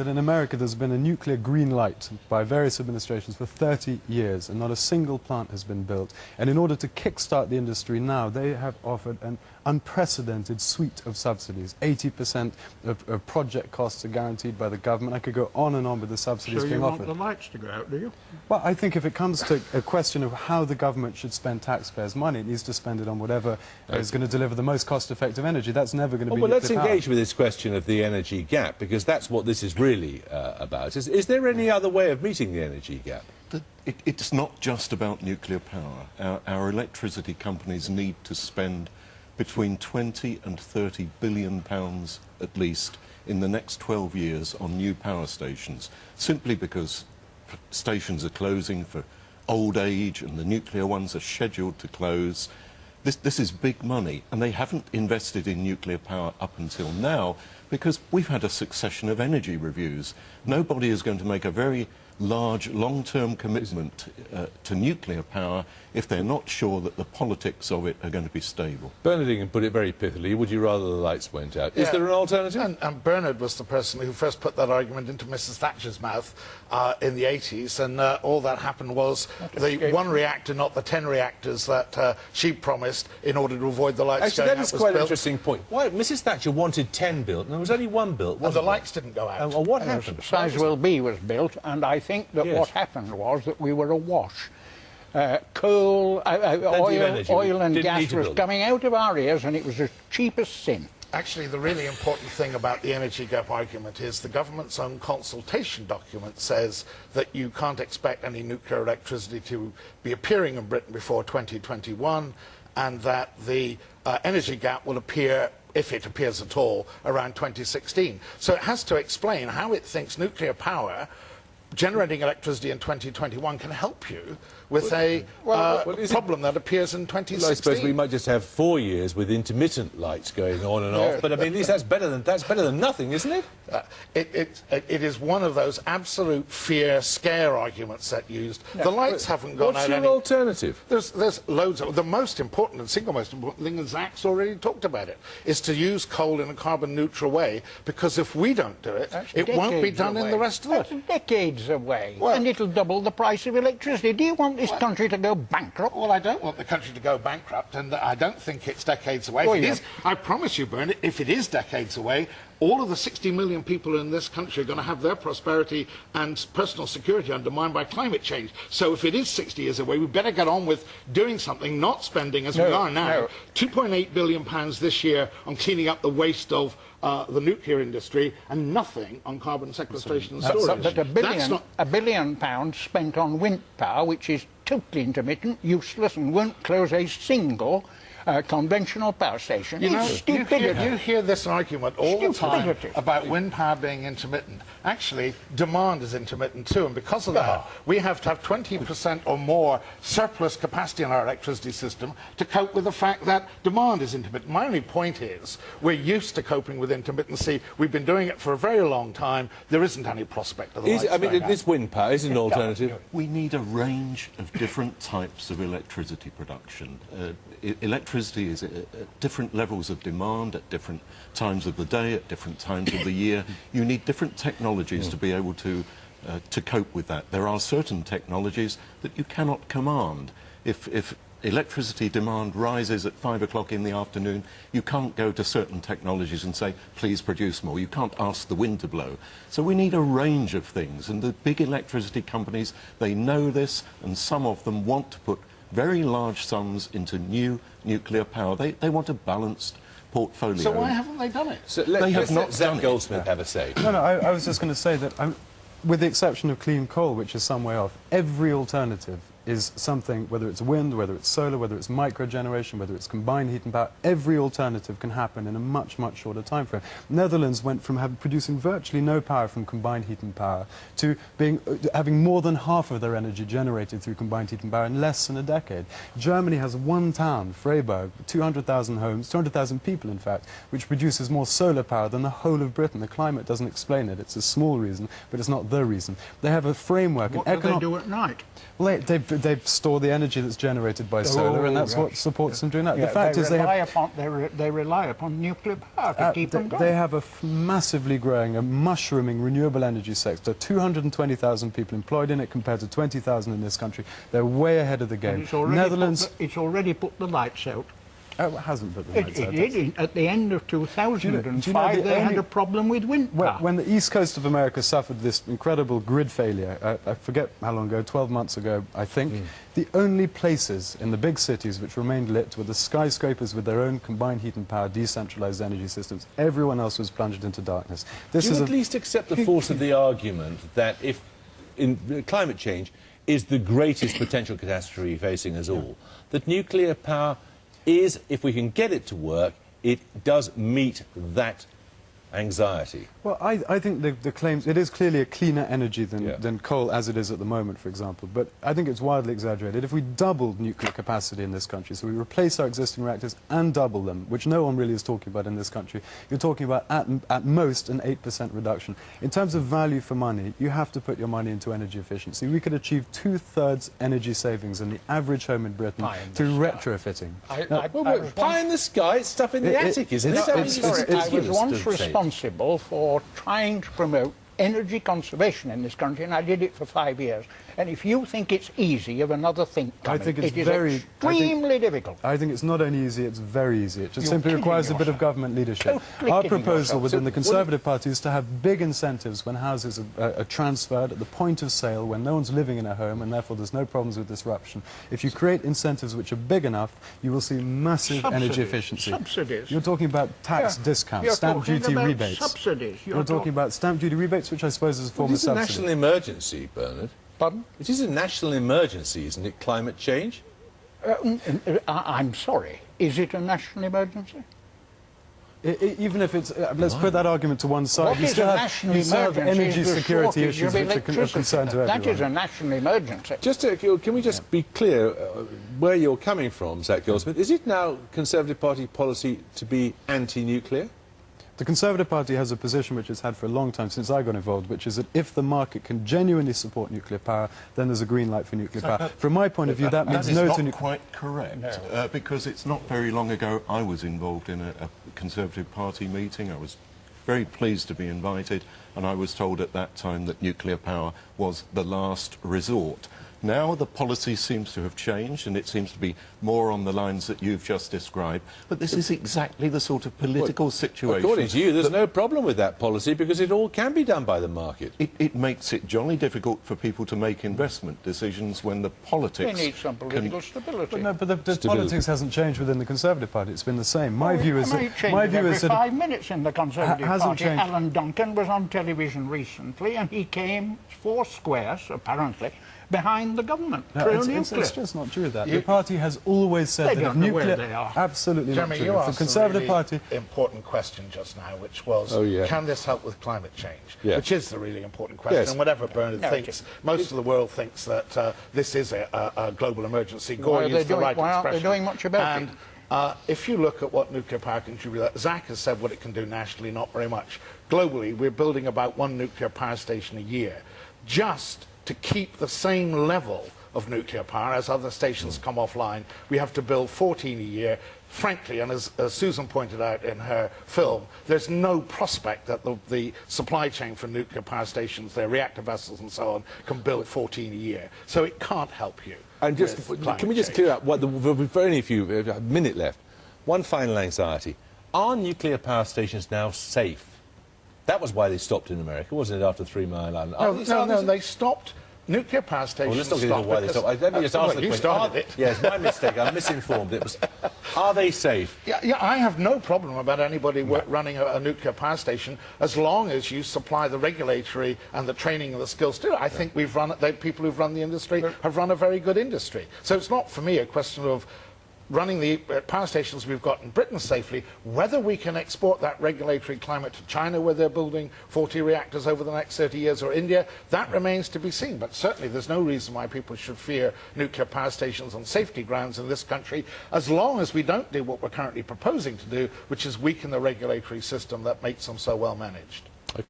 In America, there's been a nuclear green light by various administrations for 30 years, and not a single plant has been built. And in order to kickstart the industry now, they have offered an unprecedented suite of subsidies. 80% of project costs are guaranteed by the government. I could go on and on with the subsidies being offered. So you want the lights to go out, do you? Well, I think if it comes to a question of how the government should spend taxpayers' money, it needs to spend it on whatever is going to deliver the most cost-effective energy. That's never going to be... Well, let's engage with this question of the energy gap, because that's what this is really about. Is there any other way of meeting the energy gap? It's not just about nuclear power. Our electricity companies need to spend between 20 and 30 billion pounds at least in the next 12 years on new power stations, simply because stations are closing for old age and the nuclear ones are scheduled to close. This is big money, and they haven't invested in nuclear power up until now because we've had a succession of energy reviews. Nobody is going to make a very large, long-term commitment to nuclear power if they're not sure that the politics of it are going to be stable. Bernard can put it very pithily. Would you rather the lights went out? Yeah. Is there an alternative? And Bernard was the person who first put that argument into Mrs. Thatcher's mouth in the 80s, and all that happened was the one reactor, not the 10 reactors that she promised in order to avoid the lights Actually, going that out is quite an built. interesting point. Why Mrs. Thatcher wanted 10 built, and there was only one built, And the wasn't lights didn't go out. well, what happened? Sizewell B was built, and I think that what happened was that we were awash. Coal, oil and gas was coming out of our ears, and it was as cheap as sin. Actually, the really important thing about the energy gap argument is the government's own consultation document says that you can't expect any nuclear electricity to be appearing in Britain before 2021, and that the energy gap will appear, if it appears at all, around 2016. So it has to explain how it thinks nuclear power generating electricity in 2021 can help you with a problem that appears in 2016. Well, I suppose we might just have 4 years with intermittent lights going on and off, but I mean, at least that's better than nothing, isn't it? It is one of those absolute fear, scare arguments that used. Yeah. The lights haven't gone out. What's your alternative? There's loads of... The most important and single most important thing, and Zach's already talked about it, is to use coal in a carbon-neutral way, because if we don't do it, it won't be done in the rest of it. That's decades away, and it'll double the price of electricity. Do you want this country to go bankrupt? Well, I don't want the country to go bankrupt, and I don't think it's decades away. If it is, I promise you, Bernard, if it is decades away, all of the 60 million people in this country are going to have their prosperity and personal security undermined by climate change. So if it is 60 years away, we better get on with doing something, not spending, as we are now, £2.8 billion this year on cleaning up the waste of the nuclear industry, and nothing on carbon sequestration and storage. But £1 billion spent on wind power, which is totally intermittent, useless, and won't close a single conventional power station. You know, stupidity. You hear this argument all the time about wind power being intermittent. Actually, demand is intermittent too, and because of that, we have to have 20% or more surplus capacity in our electricity system to cope with the fact that demand is intermittent. My only point is, we're used to coping with intermittency. We've been doing it for a very long time. There isn't any prospect of the lights going out. This wind power is an alternative. We need a range of different types of electricity production. Electricity is at different levels of demand, at different times of the day, at different times of the year. You need different technologies to be able to cope with that. There are certain technologies that you cannot command. If electricity demand rises at 5 o'clock in the afternoon, you can't go to certain technologies and say, please produce more. You can't ask the wind to blow. So we need a range of things, and the big electricity companies, they know this, and some of them want to put very large sums into new nuclear power. They want a balanced portfolio. So why haven't they done it? So they have not. Zach Goldsmith have a say. No, I was just going to say that, with the exception of clean coal, which is some way off, every alternative is something, whether it's wind, whether it's solar, whether it's microgeneration, whether it's combined heat and power, every alternative can happen in a much, much shorter time frame. Netherlands went from producing virtually no power from combined heat and power to having more than half of their energy generated through combined heat and power in less than a decade. Germany has one town, Freiburg, 200,000 homes, 200,000 people in fact, which produces more solar power than the whole of Britain. The climate doesn't explain it. It's a small reason, but it's not the reason. They have a framework. What do they do at night? Well, they've They store the energy that's generated by solar, and that's what supports them doing that. Yeah, the fact is they rely upon nuclear power to keep them going. They have a massively growing, a mushrooming renewable energy sector. 220,000 people employed in it compared to 20,000 in this country. They're way ahead of the game. Netherlands. It's already put the lights out. Oh, it hasn't put the lights out. It did. At the end of 2005, they had a problem with wind power. When the east coast of America suffered this incredible grid failure, I forget how long ago, 12 months ago, I think, the only places in the big cities which remained lit were the skyscrapers with their own combined heat and power, decentralized energy systems. Everyone else was plunged into darkness. Do you at least accept the force of the argument that if climate change is the greatest potential catastrophe facing us all, that nuclear power is, if we can get it to work, it does meet that anxiety? Well, I think the claims, it is clearly a cleaner energy than coal as it is at the moment, for example, but I think it's wildly exaggerated. If we doubled nuclear capacity in this country, so we replace our existing reactors and double them, which no one really is talking about in this country, you're talking about at most an 8% reduction. In terms of value for money, you have to put your money into energy efficiency. We could achieve 2/3 energy savings in the average home in Britain through retrofitting. Pie in the sky, it's stuff in the attic, isn't it? I was once responsible for trying to promote energy conservation in this country, and I did it for 5 years. And if you think it's easy, you have another thing coming. I think it's it is extremely difficult. I think it's not only easy, it's very easy. It just simply requires a bit of government leadership. Our proposal within the Conservative Party is to have big incentives when houses are transferred at the point of sale, when no one's living in a home, and therefore there's no problems with disruption. If you create incentives which are big enough, you will see massive energy efficiency. Subsidies. You're talking about tax discounts, stamp duty rebates. Subsidies. You're talking about stamp duty rebates, which I suppose is a form of subsidy. It's a national emergency, Bernard. Pardon? It is a national emergency, isn't it, climate change? I'm sorry. Is it a national emergency? Even if it's... let's put that argument to one side. What is a national emergency? Energy security issues which are concerned to everyone. That is a national emergency. Can we just be clear where you're coming from, Zach Goldsmith? Is it now Conservative Party policy to be anti-nuclear? The Conservative Party has a position which it's had for a long time since I got involved, which is that if the market can genuinely support nuclear power, then there's a green light for nuclear power. From my point of view, that means no to nuclear. That is not quite correct, because it's not very long ago I was involved in a Conservative Party meeting. I was very pleased to be invited, and I was told at that time that nuclear power was the last resort. Now the policy seems to have changed, and it seems to be more on the lines that you've just described. But this is exactly the sort of political situation... According to you, there's no problem with that policy because it all can be done by the market. It makes it jolly difficult for people to make investment decisions when the politics... They need some political stability. But no, but the politics hasn't changed within the Conservative Party. It's been the same. My view is every 5 minutes in the Conservative Party. Alan Duncan was on television recently, and he came 4 squares, apparently, behind the government. It's just not true that. The party has always said that nuclear... they are. Absolutely Jeremy, not true. you The asked Conservative a really Party... important question just now, which was, can this help with climate change? Yeah. Which is the really important question. Yes. And whatever Bernard thinks, most of the world thinks that this is a global emergency. Gore used the right expression. They're doing much about it. If you look at what nuclear power can contribute, Zach has said what it can do nationally, not very much. Globally, we're building about 1 nuclear power station a year, just to keep the same level of nuclear power as other stations come offline. We have to build 14 a year. Frankly, and as Susan pointed out in her film, there's no prospect that the supply chain for nuclear power stations, their reactor vessels and so on, can build 14 a year. So it can't help you. And just, can we just clear up, for only a minute left, one final anxiety. Are nuclear power stations now safe? That was why they stopped in America, wasn't it, after 3 Mile Island? No, they stopped. Nuclear power stations let's not get into why they stopped. Let me just ask the question. You started it. Yes, my mistake. I'm misinformed. Are they safe? Yeah, I have no problem about anybody running a nuclear power station as long as you supply the regulatory and the training and the skills to do it. I think people who've run the industry have run a very good industry. So it's not, for me, a question of running the power stations we've got in Britain safely. Whether we can export that regulatory climate to China, where they're building 40 reactors over the next 30 years, or India, that remains to be seen. But certainly there's no reason why people should fear nuclear power stations on safety grounds in this country, as long as we don't do what we're currently proposing to do, which is weaken the regulatory system that makes them so well managed.